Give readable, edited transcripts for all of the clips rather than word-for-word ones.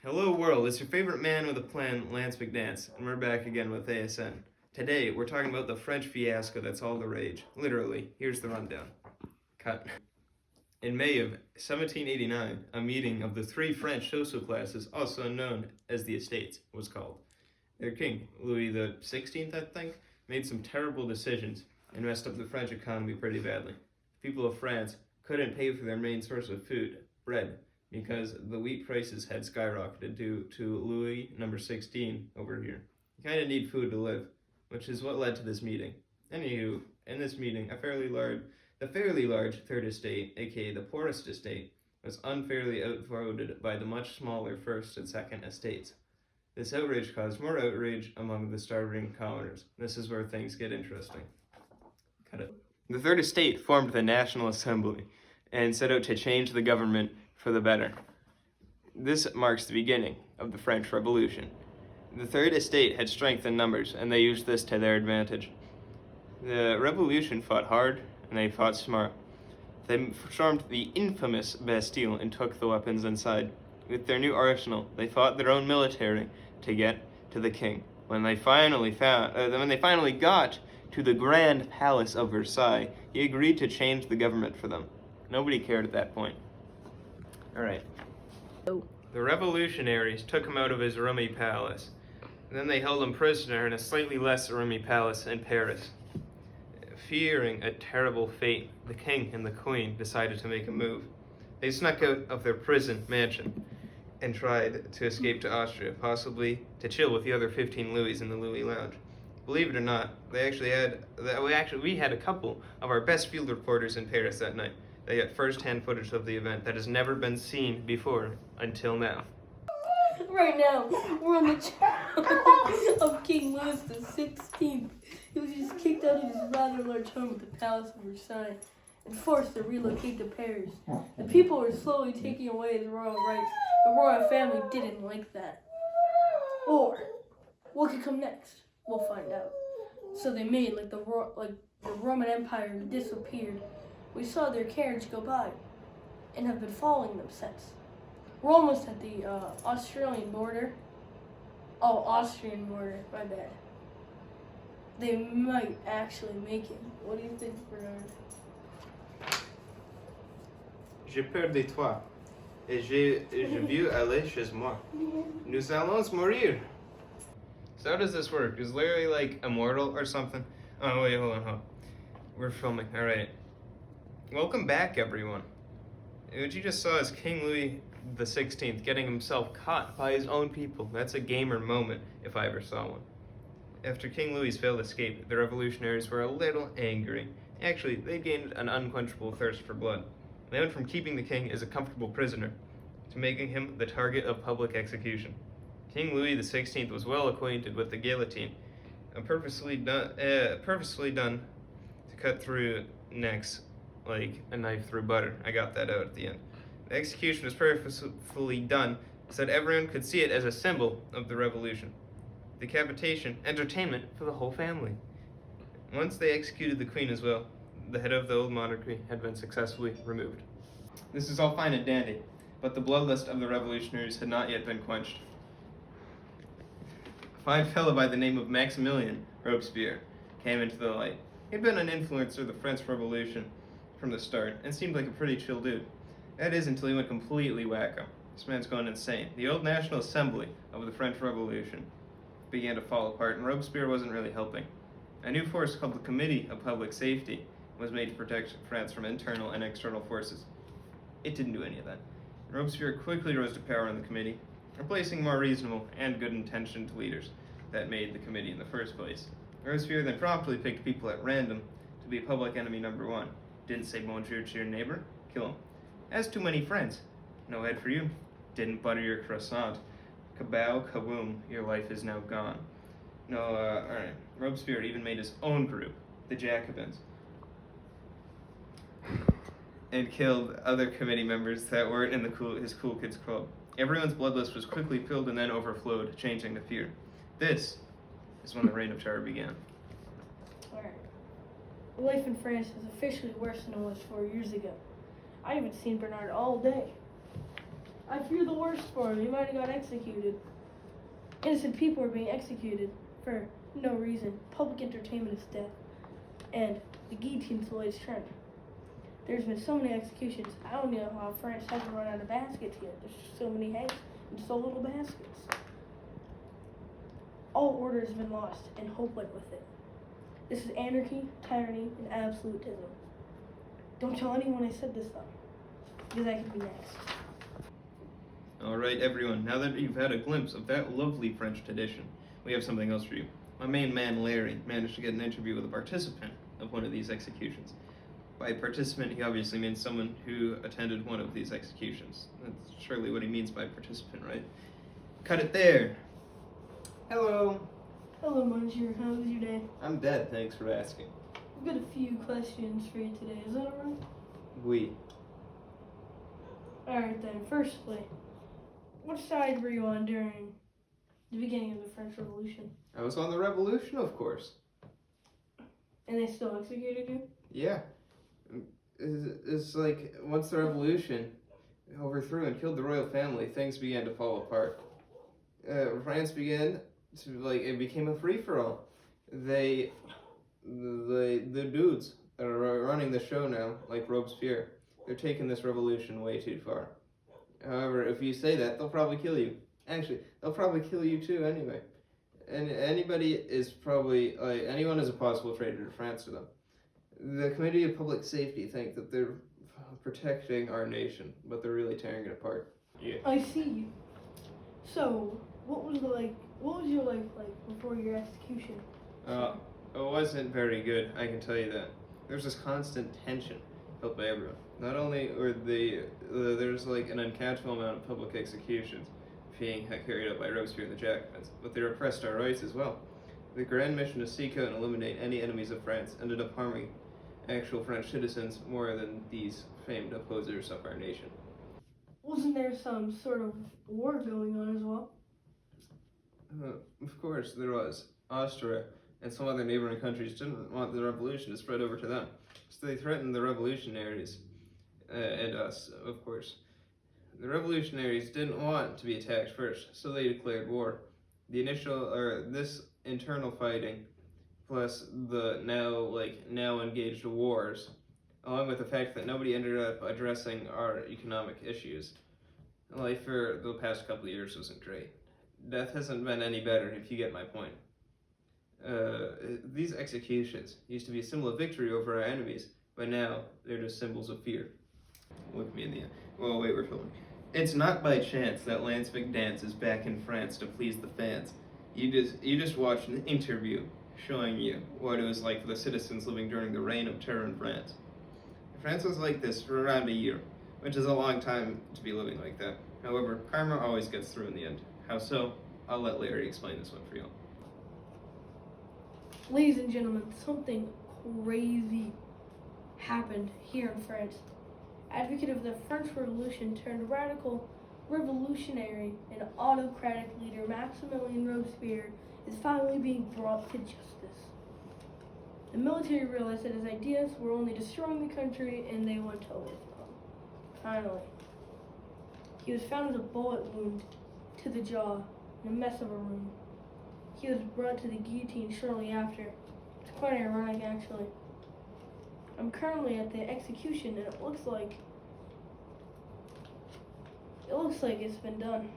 Hello world, it's your favorite man with a plan, Lance McDance, and we're back again with ASN. Today, we're talking about the French fiasco that's all the rage. Literally, here's the rundown. Cut. In May of 1789, a meeting of the three French social classes, also known as the Estates, was called. Their king, Louis XVI, I think, made some terrible decisions and messed up the French economy pretty badly. People of France couldn't pay for their main source of food, bread, because the wheat prices had skyrocketed due to Louis number 16 over here. You kind of need food to live, which is what led to this meeting. Anywho, in this meeting, the fairly large third estate, aka the poorest estate, was unfairly outvoted by the much smaller first and second estates. This outrage caused more outrage among the starving commoners. This is where things get interesting. Cut it. The third estate formed the National Assembly and set out to change the government for the better. This marks the beginning of the French Revolution. The third estate had strength in numbers, and they used this to their advantage. The revolution fought hard, and they fought smart. They stormed the infamous Bastille and took the weapons inside. With their new arsenal, they fought their own military to get to the king. When they finally got to the Grand Palace of Versailles, he agreed to change the government for them. Nobody cared at that point. Alright. The revolutionaries took him out of his roomy palace. Then they held him prisoner in a slightly less roomy palace in Paris. Fearing a terrible fate, the king and the queen decided to make a move. They snuck out of their prison mansion and tried to escape to Austria, possibly to chill with the other 15 Louis in the Louis Lounge. Believe it or not, we had a couple of our best field reporters in Paris that night. They got first-hand footage of the event that has never been seen before until now. Right now, we're on the trial of King Louis XVI. He was just kicked out of his rather large home at the Palace of Versailles and forced to relocate to Paris. The people were slowly taking away his royal rights. The royal family didn't like that. Or, what could come next? We'll find out. So they made the Roman Empire disappeared. We saw their carriage go by and have been following them since. We're almost at the Australian border. Oh, Austrian border, my bad. They might actually make it. What do you think, Bernard? J'ai peur de toi, et je veux aller chez moi. Nous allons mourir. So how does this work? Is Larry like immortal or something? Oh wait, hold on. We're filming. All right. Welcome back, everyone. What you just saw is King Louis XVI getting himself caught by his own people. That's a gamer moment, if I ever saw one. After King Louis' failed escape, the revolutionaries were a little angry. Actually, they gained an unquenchable thirst for blood. They went from keeping the king as a comfortable prisoner to making him the target of public execution. King Louis XVI was well acquainted with the guillotine, purposely done to cut through necks like a knife through butter. I got that out at the end. The execution was purposefully done so that everyone could see it as a symbol of the revolution. Decapitation, entertainment for the whole family. Once they executed the queen as well, the head of the old monarchy had been successfully removed. This is all fine and dandy, but the bloodlust of the revolutionaries had not yet been quenched. A fine fellow by the name of Maximilien Robespierre came into the light. He'd been an influencer of the French Revolution from the start and seemed like a pretty chill dude. That is until he went completely wacko. This man's going insane. The old National Assembly of the French Revolution began to fall apart, and Robespierre wasn't really helping. A new force called the Committee of Public Safety was made to protect France from internal and external forces. It didn't do any of that. Robespierre quickly rose to power in the committee, replacing more reasonable and good-intentioned leaders that made the committee in the first place. Robespierre then promptly picked people at random to be public enemy number one. Didn't say bonjour to your neighbor, kill him. Has too many friends, no head for you. Didn't butter your croissant. Kabow, kaboom, your life is now gone. Alright. Robespierre even made his own group, the Jacobins, and killed other committee members that weren't in his Cool Kids Club. Everyone's bloodlust was quickly filled and then overflowed, changing to fear. This is when the Reign of Terror began. Alright. Life in France is officially worse than it was 4 years ago. I haven't seen Bernard all day. I fear the worst for him. He might have got executed. Innocent people are being executed for no reason. Public entertainment is death. And the guillotine's the latest trend. There's been so many executions. I don't know how France hasn't run out of baskets yet. There's so many heads and so little baskets. All order has been lost, and hope went with it. This is anarchy, tyranny, and absolutism. Don't tell anyone I said this, though, because I could be next. Alright, everyone, now that you've had a glimpse of that lovely French tradition, we have something else for you. My main man, Larry, managed to get an interview with a participant of one of these executions. By participant, he obviously means someone who attended one of these executions. That's surely what he means by participant, right? Cut it there! Hello! Hello, Monsieur. How was your day? I'm dead, thanks for asking. I've got a few questions for you today. Is that alright? Oui. Alright then. Firstly, what side were you on during the beginning of the French Revolution? I was on the revolution, of course. And they still executed you? Yeah. It's like, once the revolution overthrew and killed the royal family, things began to fall apart. France began to, like, it became a free-for-all. The dudes that are running the show now, like Robespierre, they're taking this revolution way too far. However, if you say that, they'll probably kill you. Actually, they'll probably kill you too anyway. And anybody is probably, anyone is a possible traitor to France to them. The Committee of Public Safety think that they're protecting our nation, but they're really tearing it apart. Yeah. I see. So, what was your life like before your execution? It wasn't very good, I can tell you that. There's this constant tension felt by everyone. Not only were there's like an uncountable amount of public executions being carried out by Robespierre and the Jacobins, but they repressed our rights as well. The grand mission to seek out and eliminate any enemies of France ended up harming actual French citizens more than these famed opposers of our nation. Wasn't there some sort of war going on as well? Of course, there was. Austria and some other neighboring countries didn't want the revolution to spread over to them, so they threatened the revolutionaries and us, of course. The revolutionaries didn't want to be attacked first, so they declared war. This internal fighting, plus the now engaged wars, along with the fact that nobody ended up addressing our economic issues. Life for the past couple of years wasn't great. Death hasn't been any better, if you get my point. These executions used to be a symbol of victory over our enemies, but now they're just symbols of fear. Look me in the eye. Well, wait, we're filming. It's not by chance that Lance McDance is back in France to please the fans. You just watched an interview showing you what it was like for the citizens living during the reign of terror in France. France was like this for around a year, which is a long time to be living like that. However, karma always gets through in the end. How so? I'll let Larry explain this one for you. Ladies and gentlemen, something crazy happened here in France. Advocate of the French Revolution turned radical revolutionary and autocratic leader Maximilien Robespierre is finally being brought to justice. The military realized that his ideas were only destroying the country and they went away from him. Finally, he was found with a bullet wound to the jaw in a mess of a room. He was brought to the guillotine shortly after. It's quite ironic, actually. I'm currently at the execution, and it looks like it's been done.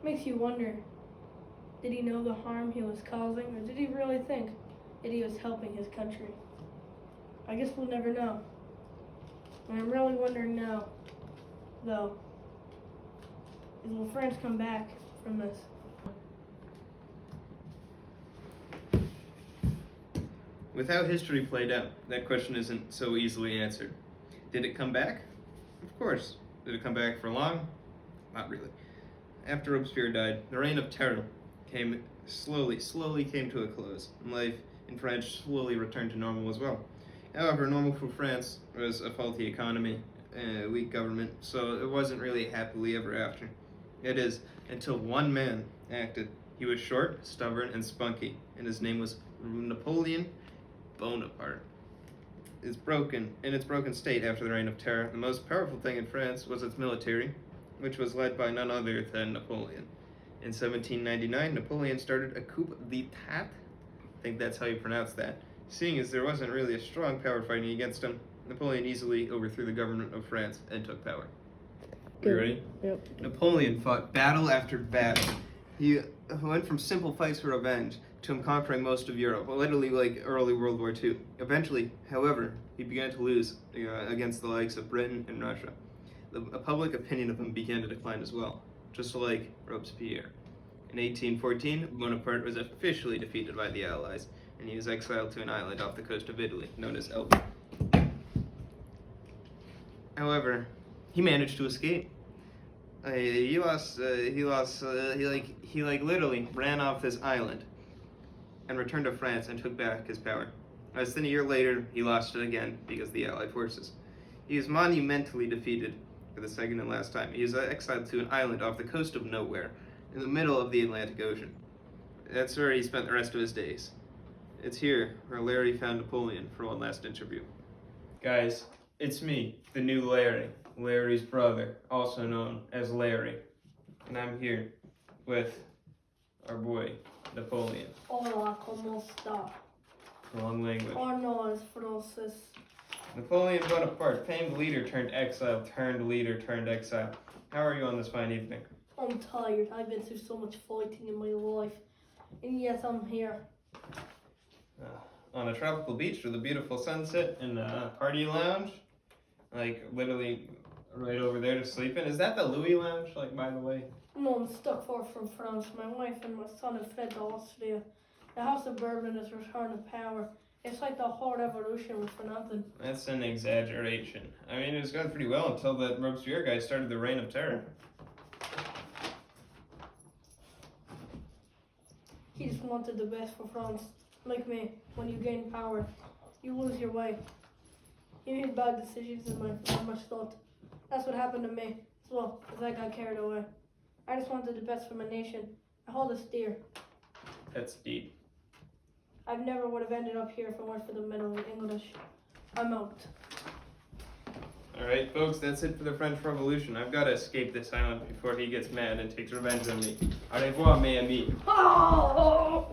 Makes you wonder, did he know the harm he was causing, or did he really think that he was helping his country? I guess we'll never know. And I'm really wondering now, though, will France come back from this? With how history played out, that question isn't so easily answered. Did it come back? Of course. Did it come back for long? Not really. After Robespierre died, the reign of terror slowly came to a close, and life in France slowly returned to normal as well. However, normal for France was a faulty economy, a weak government, so it wasn't really happily ever after. It is, until one man acted. He was short, stubborn, and spunky, and his name was Napoleon Bonaparte. In its broken state after the Reign of Terror, the most powerful thing in France was its military, which was led by none other than Napoleon. In 1799, Napoleon started a coup d'etat, I think that's how you pronounce that. Seeing as there wasn't really a strong power fighting against him, Napoleon easily overthrew the government of France and took power. Are you ready? Yep. Napoleon fought battle after battle. He went from simple fights for revenge to him conquering most of Europe, literally like early World War II. Eventually, however, he began to lose against the likes of Britain and Russia. The public opinion of him began to decline as well, just like Robespierre. In 1814, Bonaparte was officially defeated by the Allies, and he was exiled to an island off the coast of Italy, known as Elba. However, he managed to escape. He literally ran off this island and returned to France and took back his power. Less than a year later, he lost it again because of the Allied forces. He was monumentally defeated for the second and last time. He was exiled to an island off the coast of nowhere, in the middle of the Atlantic Ocean. That's where he spent the rest of his days. It's here where Larry found Napoleon for one last interview. Guys, it's me, the new Larry, Larry's brother, also known as Larry. And I'm here with our boy, Napoleon. Hola, ¿cómo está? Long language. Oh no, it's Francis. Napoleon Bonaparte, famed leader turned exile, turned leader turned exile. How are you on this fine evening? I'm tired. I've been through so much fighting in my life. And yes, I'm here. On a tropical beach with a beautiful sunset and a party lounge. Like, literally right over there to sleep in. Is that the Louis Lounge, like, by the way? No, I'm stuck far from France. My wife and my son have fled to Austria. The House of Bourbon has returned to power. It's like the whole revolution was for nothing. That's an exaggeration. I mean, it was going pretty well until that Robespierre guy started the Reign of Terror. He just wanted the best for France. Like me, when you gain power, you lose your way. You made bad decisions and not much thought. That's what happened to me as well, because I got carried away. I just wanted the best for my nation. I hold this dear. That's deep. I never would have ended up here if it weren't for the Medal of English. I'm out. Alright, folks, that's it for the French Revolution. I've got to escape this island before he gets mad and takes revenge on me. Au revoir, mes amis. Oh!